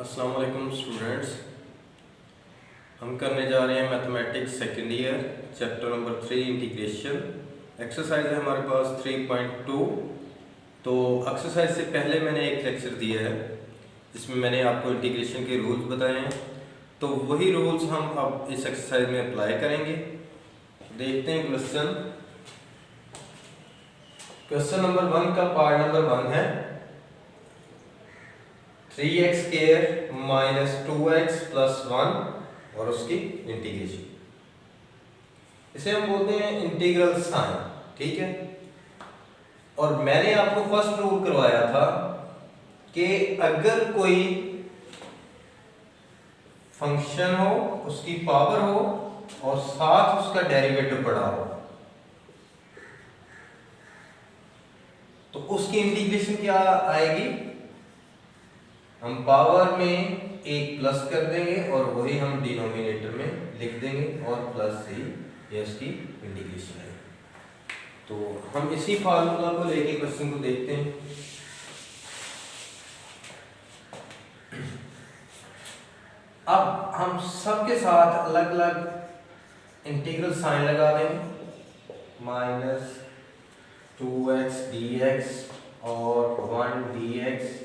अस्सलाम वालेकुम स्टूडेंट्स। हम करने जा रहे हैं mathematics second year chapter number 3 integration. Exercise है हमारे पास 3.2। तो एक्सरसाइज से पहले मैंने एक लेक्चर दिया है जिसमें मैंने आपको इंटीग्रेशन के रूल्स बताए हैं, तो वही रूल्स हम अब इस एक्सरसाइज में अप्लाई करेंगे। देखते हैं क्वेश्चन नंबर 1 का पार्ट नंबर 1 है 3x² माइनस 2x प्लस 1 और उसकी इंटीग्रेशन। इसे हम बोलते हैं इंटीग्रल साइन, ठीक है। और मैंने आपको फर्स्ट रूल करवाया था कि अगर कोई फंक्शन हो, उसकी पावर हो और साथ उसका डेरिवेटिव पड़ा हो, तो उसकी इंटीग्रेशन क्या आएगी। हम पावर में एक प्लस कर देंगे और वही हम डिनोमिनेटर में लिख देंगे और प्लस से ये उसकी इंटीग्रेशन है। तो हम इसी फार्मूला को लेके क्वेश्चन को देखते हैं। अब हम सबके साथ अलग अलग इंटीग्रल साइन लगा देंगे। माइनस 2x dx और 1 dx।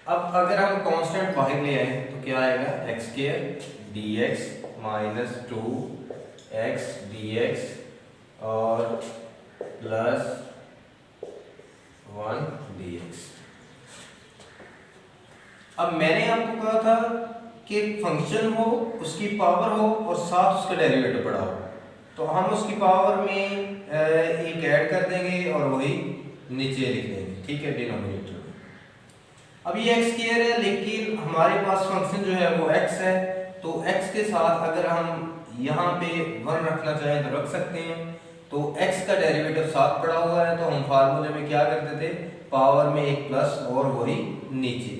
अब अगर हम कांस्टेंट बाहर ले आए तो क्या आएगा, x² dx minus 2x dx और प्लस 1 dx। अब मैंने आपको कहा था कि फंक्शन हो, उसकी पावर हो और साथ उसका डेरिवेटिव पड़ा हो, तो हम उसकी पावर में एक ऐड कर देंगे और वही नीचे लिख देंगे, ठीक है, डिनोमिनेटर। अब ये x² है लेकिन हमारे पास फंक्शन जो है वो x है, तो x के साथ अगर हम यहाँ पे 1 रखना चाहें तो रख सकते हैं। तो x का डेरिवेटिव साथ पड़ा हुआ है, तो हम फार्मूले में क्या करते थे, पावर में एक प्लस और वही नीचे।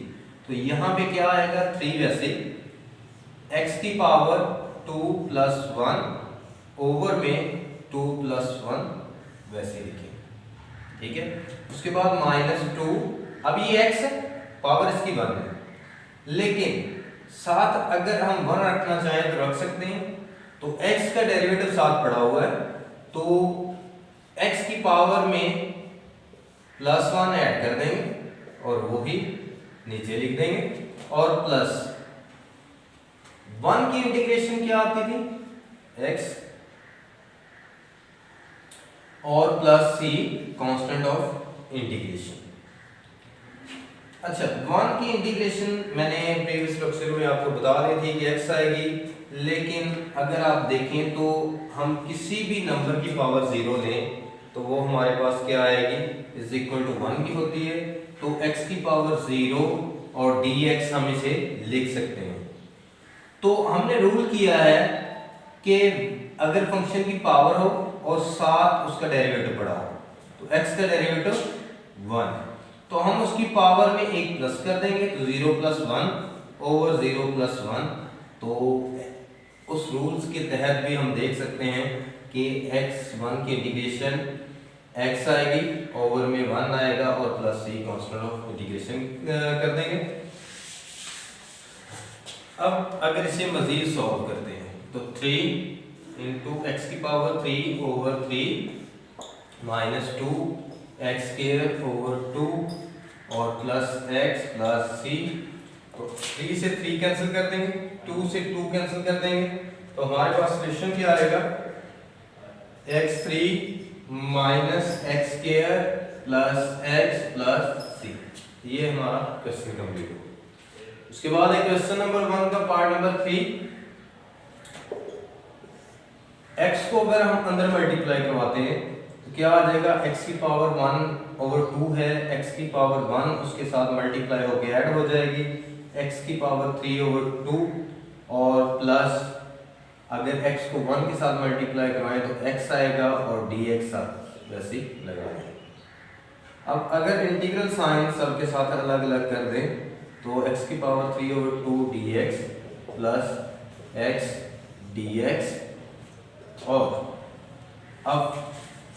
तो यहाँ पे क्या आएगा 3, वैसे x की पावर 2 प्लस 1 ओवर में 2 प्लस 1 वैसे लिखें, ठीक है। उसके बाद माइनस 2, अब ये x है, पावर इसकी 1 है, लेकिन साथ अगर हम 1 रखना चाहें तो रख सकते हैं। तो x का डेरिवेटिव साथ पड़ा हुआ है, तो x की पावर में प्लस 1 ऐड कर देंगे और वो ही नीचे लिख देंगे। और प्लस 1 की इंटीग्रेशन क्या आती थी, x और plus c constant of integration. अच्छा, 1 की इंटीग्रेशन मैंने प्रीवियस लेक्चर में आपको बता दी थी कि x आएगी, लेकिन अगर आप देखें तो हम किसी भी नंबर की पावर 0 लें तो वो हमारे पास क्या आएगी, इज इक्वल टू 1 की होती है। तो x की पावर 0 और dx हम इसे लिख सकते हैं। तो हमने रूल किया है कि अगर फंक्शन की पावर हो और साथ उसका डेरिवेटिव पड़ा हो, तो x का डेरिवेटिव 1, तो हम उसकी पावर में एक प्लस कर देंगे, तो 0 प्लस 1 ओवर 0 प्लस 1। तो उस रूल्स के तहत भी हम देख सकते हैं कि x1 की इंटीग्रेशन x आएगी, ओवर में 1 आएगा और plus c constant of integration कर देंगे। अब अगर इसे मजीद सॉल्व करते हैं तो 3 इंटू x की power 3 over 3 minus 2 x² over 2 और प्लस x प्लस c। तो 3 से 3 कैंसिल कर देंगे, 2 से 2 कैंसिल कर देंगे, तो हमारे पास सॉल्यूशन क्या आएगा, x3 minus x² plus x plus c। ये हमारा क्वेश्चन कंप्लीट हो। उसके बाद एक क्वेश्चन नंबर 1 का पार्ट नंबर 3। x को अगर हम अंदर मल्टीप्लाई करवाते हैं तो क्या आ जाएगा, x की पावर 1 ओवर 2 है, x की पावर 1 उसके साथ मल्टीप्लाई होकर ऐड हो जाएगी, x की पावर 3 ओवर 2 और प्लस अगर x को 1 के साथ मल्टीप्लाई करवाएं तो x आएगा और dx वैसे ही लगाएंगे। अब अगर इंटीग्रल साइन सबके साथ अलग अलग कर दें तो x की power 3 over 2 dx plus x dx। और अब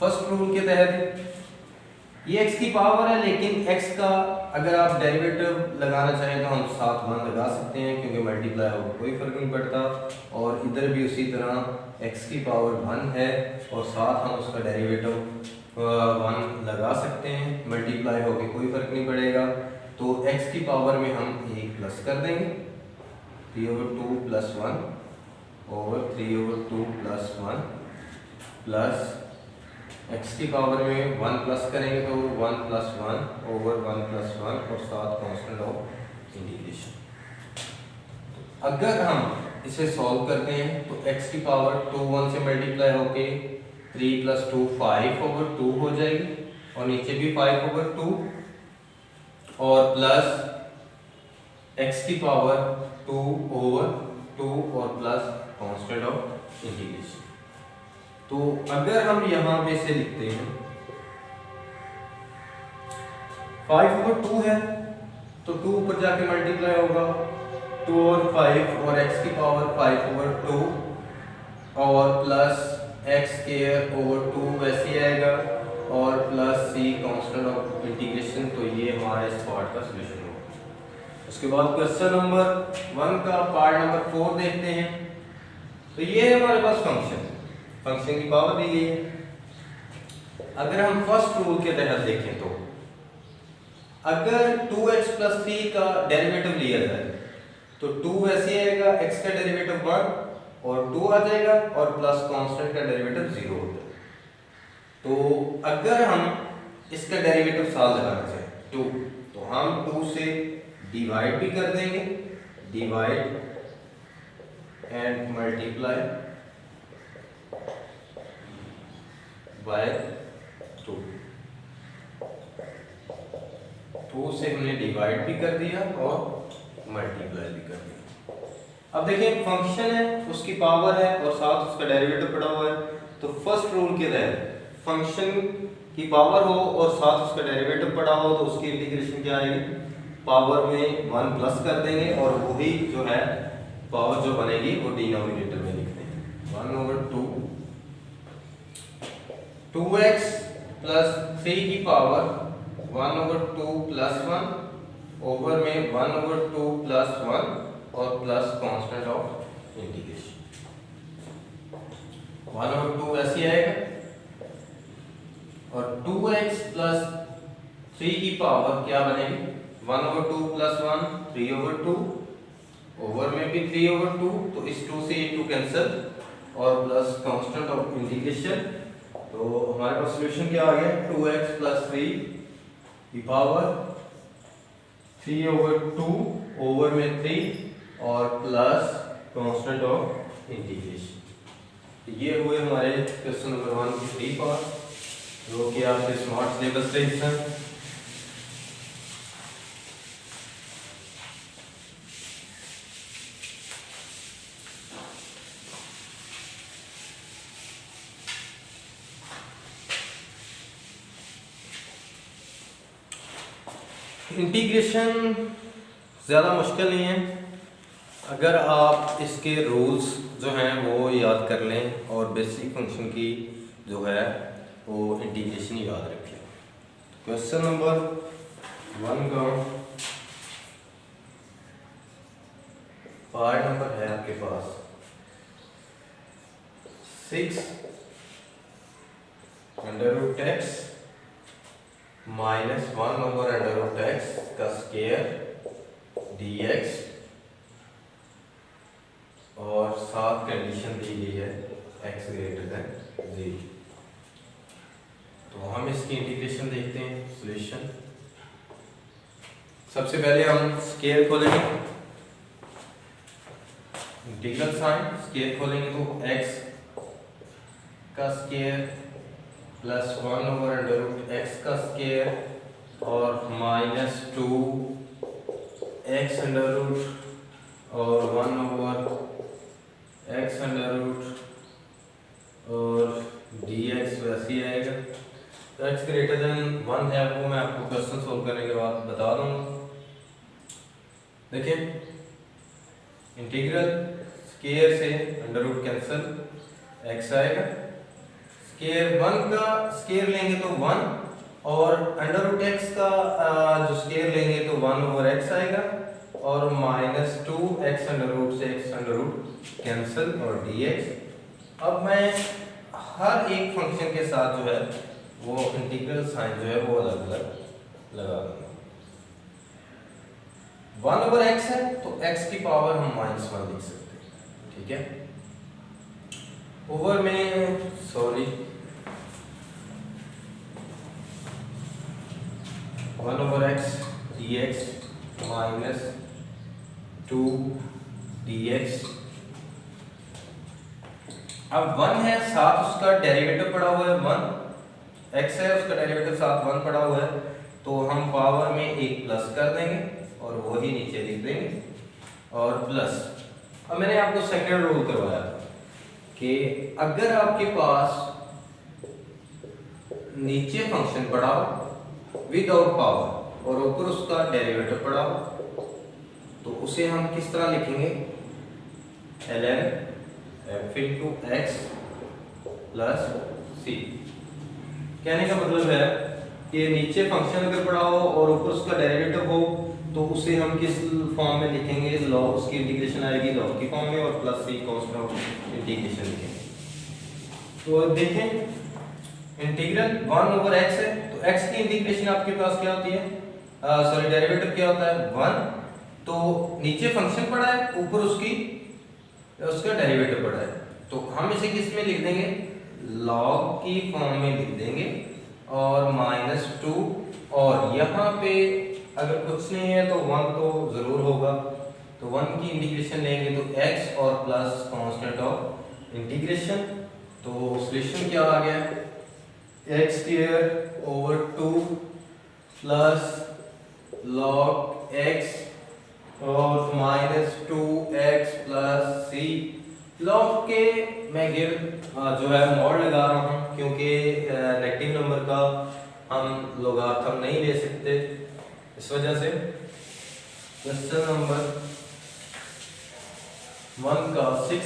फर्स्ट रूल के तहत ये x की पावर है, लेकिन x का अगर आप डेरिवेटिव लगाना चाहें तो हम साथ 1 लगा सकते हैं, क्योंकि मल्टीप्लाई होगा कोई फर्क नहीं पड़ता। और इधर भी उसी तरह x की पावर 1 है और साथ हम उसका डेरिवेटिव 1 लगा सकते हैं, मल्टीप्लाई होके कोई फर्क नहीं पड़ेगा। तो x की पावर में हम 1 प्लस कर देंगे, 3/2 + 1 ओवर 3/2 + 1 प्लस x की पावर में 1 प्लस करेंगे तो 1 + 1 ओवर 1 + 1 और साथ कांस्टेंट ऑफ इंटीग्रेशन। अगर हम इसे सॉल्व करते हैं तो x की पावर 2 1 से मल्टीप्लाई होके 3 + 2 5/2 हो जाएगी और नीचे भी 5/2 और प्लस x की पावर 2/2 और प्लस कांस्टेंट ऑफ इंटीग्रेशन। तो अगर हम यहां पे से लिखते हैं 5/2 है तो 2 ऊपर जाके मल्टीप्लाई होगा 2 और 5 और x की पावर 5/2 और प्लस x²/2 वैसे आएगा और plus c constant of integration. तो ये हमारा इस पार्ट का सॉल्यूशन होगा। उसके बाद क्वेश्चन नंबर 1 का पार्ट नंबर 4 देखते हैं। तो ये है हमारे पास फंक्शन की पावर दी गई है। अगर हम फर्स्ट रूल के तहत देखें तो अगर 2x + 3 का डेरिवेटिव लिया जाए तो 2 वैसे आएगा, x का डेरिवेटिव 1 और 2 आ जाएगा और प्लस कांस्टेंट का डेरिवेटिव 0 हो जाएगा। तो अगर हम इसका डेरिवेटिव साथ लगाना चाहें 2, तो हम 2 से डिवाइड भी कर देंगे, डिवाइड एंड मल्टीप्लाई बाय 2। 2 से हमने डिवाइड भी कर दिया और मल्टीप्लाई भी कर दिया। अब देखिए फंक्शन है, उसकी पावर है और साथ उसका डेरिवेटिव पड़ा हुआ है। तो फर्स्ट रूल के तहत फंक्शन की पावर हो और साथ उसका डेरिवेटिव पड़ा हो तो उसकी इंटीग्रेशन क्या आएगी, पावर में 1 प्लस कर देंगे और वही जो है पावर जो बनेगी वो डिनोमिनेटर में लिख देंगे 1/2 2x + 3 की पावर 1/2 + 1 ओवर में 1/2 + 1 और प्लस कांस्टेंट ऑफ इंटीग्रेशन। 1/2 ऐसे आएगा और 2x + 3 की पावर क्या बनेगी 1/2 + 1 3/2 ओवर में भी 3/2, तो इस 2 से ये 2 कैंसिल और प्लस कांस्टेंट ऑफ इंटीग्रेशन। तो हमारे पास सॉल्यूशन क्या आ गया 2x + 3 की पावर 3/2 ओवर में 3 और प्लस कांस्टेंट ऑफ इंटीग्रेशन। ये हुए हमारे क्वेश्चन नंबर 1 की 3 पार्ट, जो कि आपके स्मार्ट सिलेबस से हिस्सा। इंटीग्रेशन ज़्यादा मुश्किल नहीं है, अगर आप इसके रूल्स जो हैं वो याद कर लें और बेसिक फंक्शन की जो है वो इंटीग्रेशन याद रखें। क्वेश्चन नंबर 1 का पार्ट नंबर है आपके पास 6 √x -1/√x का स्क्वायर dx और साथ कंडीशन दी गई है x > 0। तो हम इसकी इंटीग्रेशन देखते हैं सॉल्यूशन। सबसे पहले हम स्क्वायर खोलेंगे, इंटीग्रल साइन स्क्वायर खोलेंगे तो x का स्क्वायर +1/√x का स्क्वायर और -2 x√ और 1/x√ और dx वैसे ही आएगा। तो x > 1 है वो मैं आपको क्वेश्चन सोल्व करने के बाद बता दूंगा। देखिए इंटीग्रल स्क्वायर से अंडर रूट कैंसिल x आएगा, स्क्वायर 1 का स्क्वायर लेंगे तो 1 और अंडर रूट एक्स का जो स्केयर लेंगे तो 1/x आएगा और -2x अंडर रूट से x अंडर रूट कैंसिल और dx। अब मैं हर एक फंक्शन के साथ जो है वो इंटीग्रल साइन जो है वो अलग अलग लगा दूंगा। 1/x है तो x की पावर हम -1 लिख सकते हैं, ठीक है। ओवर में सॉरी 1/x dx -2 dx। अब 1 है, साथ उसका डेरिवेटिव पड़ा हुआ है 1, x है उसका डेरिवेटिव साथ 1 पड़ा हुआ है, तो हम पावर में एक प्लस कर देंगे और वही नीचे लिख देंगे और प्लस। अब मैंने आपको सेकंड रूल करवाया था कि अगर आपके पास नीचे फंक्शन पड़ा हो विदाउट पावर और ऊपर उसका डेरिवेटिव पड़ा हो तो उसे हम किस तरह लिखेंगे, ln f into x plus c। कहने का मतलब है कि नीचे फंक्शन अगर पड़ा हो और ऊपर उसका डेरिवेटिव हो तो उसे हम किस फॉर्म में लिखेंगे, लॉग उसकी इंटीग्रेशन आएगी लॉग की फॉर्म में और plus c constant of integration लिखेंगे। तो देखें इंटीग्रल 1/x है तो x की इंटीग्रेशन आपके पास क्या होती है, सॉरी डेरिवेटिव क्या होता है 1, तो नीचे फंक्शन पड़ा है ऊपर उसका डेरिवेटिव पड़ा है, तो हम इसे किस में लिख देंगे, लॉग की फॉर्म में लिख देंगे और -2 और यहाँ पे अगर कुछ नहीं है तो 1 तो जरूर होगा, तो 1 की इंटीग्रेशन लेंगे तो x और प्लस कांस्टेंट ऑफ इंटीग्रेशन। तो सॉल्यूशन क्या आ गया, x² 2 प्लस log x और -2x प्लस c। लॉग के मैं जो है मॉड लगा रहा हूँ क्योंकि नेगेटिव नंबर का हम लोगारिथम नहीं ले सकते, इस वजह से क्वेश्चन नंबर 1 का 6